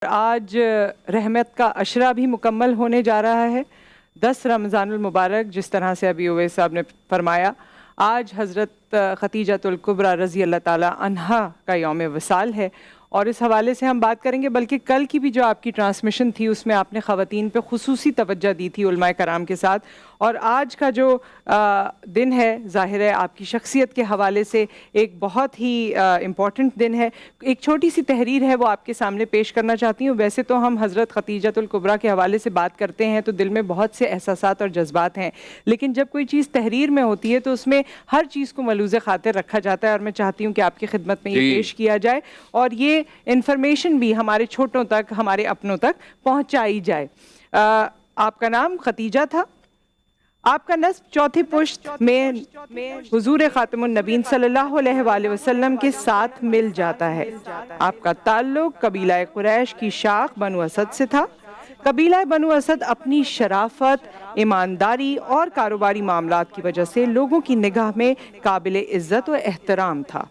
آج رحمت کا عشرہ بھی مکمل ہونے جا رہا ہے 10 رمضان المبارک، جس طرح سے ابھی اویس صاحب نے فرمایا۔ آج حضرت ختیجۃ الکبریٰ رضی اللہ تعالی عنہا کا یوم وصال ہے، اور اس حوالے سے ہم بات کریں گے۔ بلکہ کل کی بھی جو آپ کی ٹرانسمیشن تھی اس میں آپ نے خواتین پہ خصوصی توجہ دی تھی علماء کرام کے ساتھ، اور آج کا جو دن ہے ظاہر ہے آپ کی شخصیت کے حوالے سے ایک بہت ہی امپورٹنٹ دن ہے۔ ایک چھوٹی سی تحریر ہے وہ آپ کے سامنے پیش کرنا چاہتی ہوں۔ ویسے تو ہم حضرت ختیجۃ الکبریٰ کے حوالے سے بات کرتے ہیں تو دل میں بہت سے احساسات اور جذبات ہیں، لیکن جب کوئی چیز تحریر میں ہوتی ہے تو اس میں ہر چیز کو ملوز خاطر رکھا جاتا ہے، اور میں چاہتی ہوں کہ آپ کی خدمت میں یہ پیش کیا جائے اور یہ انفارمیشن بھی ہمارے چھوٹوں تک، ہمارے اپنوں تک پہنچائی جائے۔ آپ کا نام ختیجہ تھا، آپ کا نسب چوتھی پشت میں حضور خاتم النبیین صلی اللہ علیہ وآلہ وسلم کے ساتھ مل جاتا ہے۔ آپ کا تعلق قبیلہ قریش کی شاخ بنو اسد سے تھا۔ قبیلہ بنو اسد اپنی شرافت، ایمانداری اور کاروباری معاملات کی وجہ سے لوگوں کی نگاہ میں قابل عزت و احترام تھا۔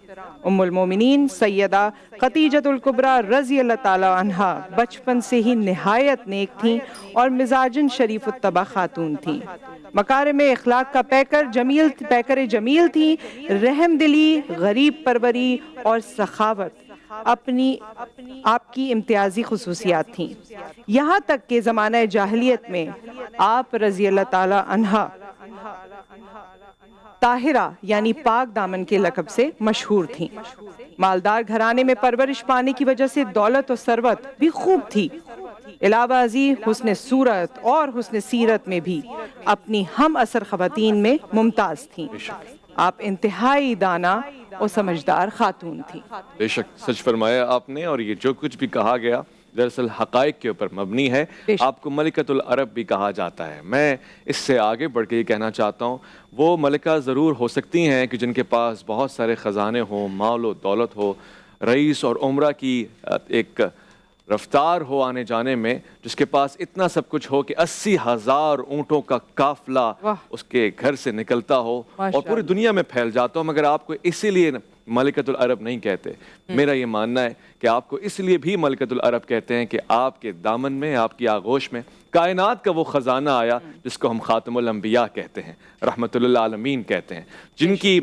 ام المومنین سیدہ ختیجۃ الکبریٰ رضی اللہ تعالی عنہا بچپن سے ہی نہایت نیک تھیں اور مزاجن شریف الطبع خاتون تھیں۔ مکارم اخلاق کا پیکر جمیل تھیں۔ رحم دلی، غریب پروری اور سخاوت آپ کی امتیازی خصوصیات تھیں، یہاں تک کہ زمانہ جاہلیت میں آپ رضی اللہ تعالی عنہا طاہرہ یعنی پاک دامن کے لقب سے مشہور تھیں۔ مالدار گھرانے میں پرورش پانے کی وجہ سے دولت و ثروت بھی خوب تھی۔ علاوہ ازیں حسن صورت اور حسن سیرت میں بھی اپنی ہم عصر خواتین میں ممتاز تھیں۔ آپ انتہائی دانا اور سمجھدار خاتون تھیں۔ بے شک سچ فرمایا آپ نے، اور یہ جو کچھ بھی کہا گیا دراصل حقائق کے اوپر مبنی ہے۔ آپ کو ملکۃ العرب بھی کہا جاتا ہے۔ میں اس سے آگے بڑھ کے یہ کہنا چاہتا ہوں، وہ ملکہ ضرور ہو سکتی ہیں کہ جن کے پاس بہت سارے خزانے ہوں، مال و دولت ہو، رئیس اور عمرہ کی ایک رفتار ہو آنے جانے میں، جس کے پاس اتنا سب کچھ ہو کہ 80,000 اونٹوں کا قافلہ اس کے گھر سے نکلتا ہو اور پوری دنیا میں پھیل جاتا ہو، مگر آپ کو اسی لیے ملکۃ العرب نہیں کہتے۔ میرا یہ ماننا ہے کہ آپ کو اس لیے بھی ملکۃ العرب کہتے ہیں کہ آپ کے دامن میں، آپ کی آغوش میں کائنات کا وہ خزانہ آیا جس کو ہم خاتم الانبیاء کہتے ہیں، رحمت للعالمین کہتے ہیں، جن کی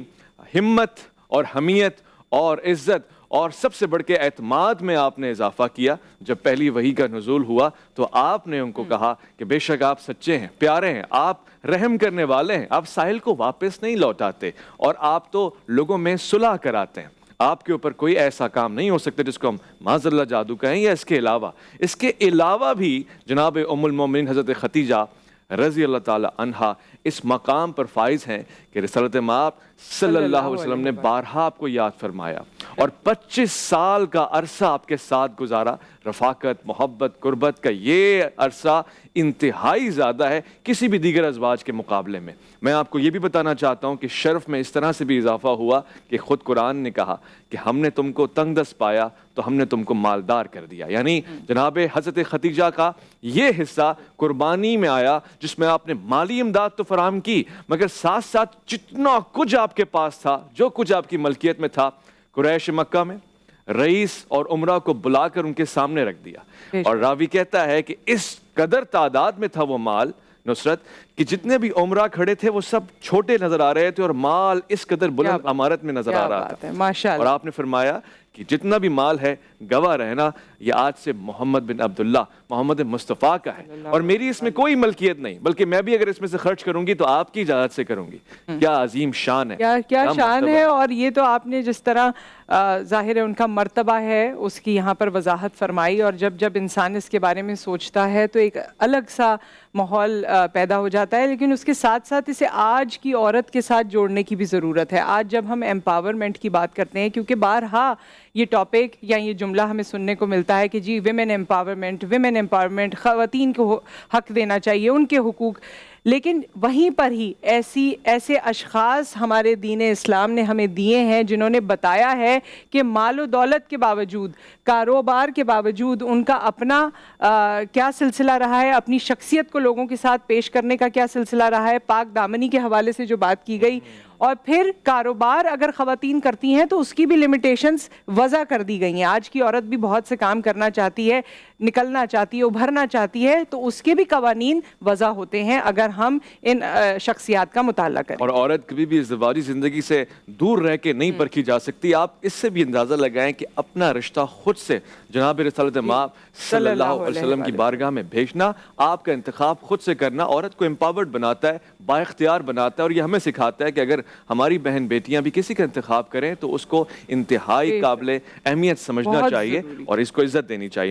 ہمت اور حمیت اور عزت اور سب سے بڑھ کے اعتماد میں آپ نے اضافہ کیا۔ جب پہلی وحی کا نزول ہوا تو آپ نے ان کو کہا کہ بے شک آپ سچے ہیں، پیارے ہیں، آپ رحم کرنے والے ہیں، آپ ساحل کو واپس نہیں لوٹاتے، اور آپ تو لوگوں میں صلح کراتے ہیں۔ آپ کے اوپر کوئی ایسا کام نہیں ہو سکتا جس کو ہم معاذ اللہ جادو کہیں، یا اس کے علاوہ بھی جناب ام المومنین حضرت ختیجہ رضی اللہ تعالی عنہا اس مقام پر فائز ہیں کہ رسالت مآب صلی اللہ علیہ وسلم نے بارہا آپ کو یاد فرمایا، اور 25 سال کا عرصہ آپ کے ساتھ گزارا۔ رفاقت، محبت، قربت کا یہ عرصہ انتہائی زیادہ ہے کسی بھی دیگر ازواج کے مقابلے میں۔ میں آپ کو یہ بھی بتانا چاہتا ہوں کہ شرف میں اس طرح سے بھی اضافہ ہوا کہ خود قرآن نے کہا کہ ہم نے تم کو تنگ دست پایا تو ہم نے تم کو مالدار کر دیا، یعنی جناب حضرت ختیجہ کا یہ حصہ قربانی میں آیا جس میں آپ نے مالی امداد تو فراہم کی، مگر ساتھ ساتھ جتنا کچھ آپ کے پاس تھا، جو کچھ آپ کی ملکیت میں تھا، قریش مکہ میں رئیس اور عمرہ کو بلا کر ان کے سامنے رکھ دیا۔ اور راوی کہتا ہے کہ اس قدر تعداد میں تھا وہ مال نصرت کہ جتنے بھی عمرہ کھڑے تھے وہ سب چھوٹے نظر آ رہے تھے، اور مال اس قدر بلند عمارت میں نظر آ رہا تھا۔ اور آپ نے فرمایا کہ جتنا بھی مال ہے گواہ رہنا یہ آج سے محمد بن عبداللہ، محمد مصطفیٰ کا ہے، اور میری اس میں کوئی ملکیت نہیں، بلکہ میں بھی اگر اس میں سے خرچ کروں گی تو آپ کی اجازت سے کروں گی۔ کیا عظیم شان ہے، کیا شان ہے۔ اور یہ تو آپ نے جس طرح ظاہر ہے ان کا مرتبہ ہے اس کی یہاں پر وضاحت فرمائی، اور جب انسان اس کے بارے میں سوچتا ہے تو ایک الگ سا ماحول پیدا ہو جاتا ہے، لیکن اس کے ساتھ ساتھ اسے آج کی عورت کے ساتھ جوڑنے کی بھی ضرورت ہے۔ آج جب ہم ایمپاورمنٹ کی بات کرتے ہیں، کیونکہ بارہا یہ ٹاپک یا یہ جملہ ہمیں سننے کو ملتا ہے کہ جی ویمن ایمپاورمنٹ، خواتین کو حق دینا چاہیے، ان کے حقوق، لیکن وہیں پر ہی ایسے اشخاص ہمارے دین اسلام نے ہمیں دیے ہیں جنہوں نے بتایا ہے کہ مال و دولت کے باوجود، کاروبار کے باوجود ان کا اپنا کیا سلسلہ رہا ہے، اپنی شخصیت کو لوگوں کے ساتھ پیش کرنے کا کیا سلسلہ رہا ہے، پاک دامنی کے حوالے سے جو بات کی گئی، اور پھر کاروبار اگر خواتین کرتی ہیں تو اس کی بھی لمیٹیشنز وضع کر دی گئی ہیں. آج کی عورت بھی بہت سے کام کرنا چاہتی ہے, نکلنا چاہتی ہے, ابھرنا چاہتی ہے, تو اس کے بھی قوانین وضع ہوتے ہیں اگر ہم ان شخصیات کا مطالعہ کریں. اور عورت کبھی بھی ازدواجی زندگی سے دور رہ کے نہیں پرکھی جا سکتی. آپ اس سے بھی اندازہ لگائیں کہ اپنا رشتہ خود سے جناب رسالت مآب صلی اللہ علیہ وسلم کی بارگاہ میں بھیجنا, آپ کا انتخاب خود سے کرنا عورت کو امپاورڈ بناتا ہے, با اختیار بناتا ہے, اور یہ ہمیں سکھاتا ہے کہ اگر ہماری بہن بیٹیاں بھی کسی کا انتخاب کریں تو اس کو انتہائی قابل اہمیت سمجھنا چاہیے اور اس کو عزت دینی چاہیے.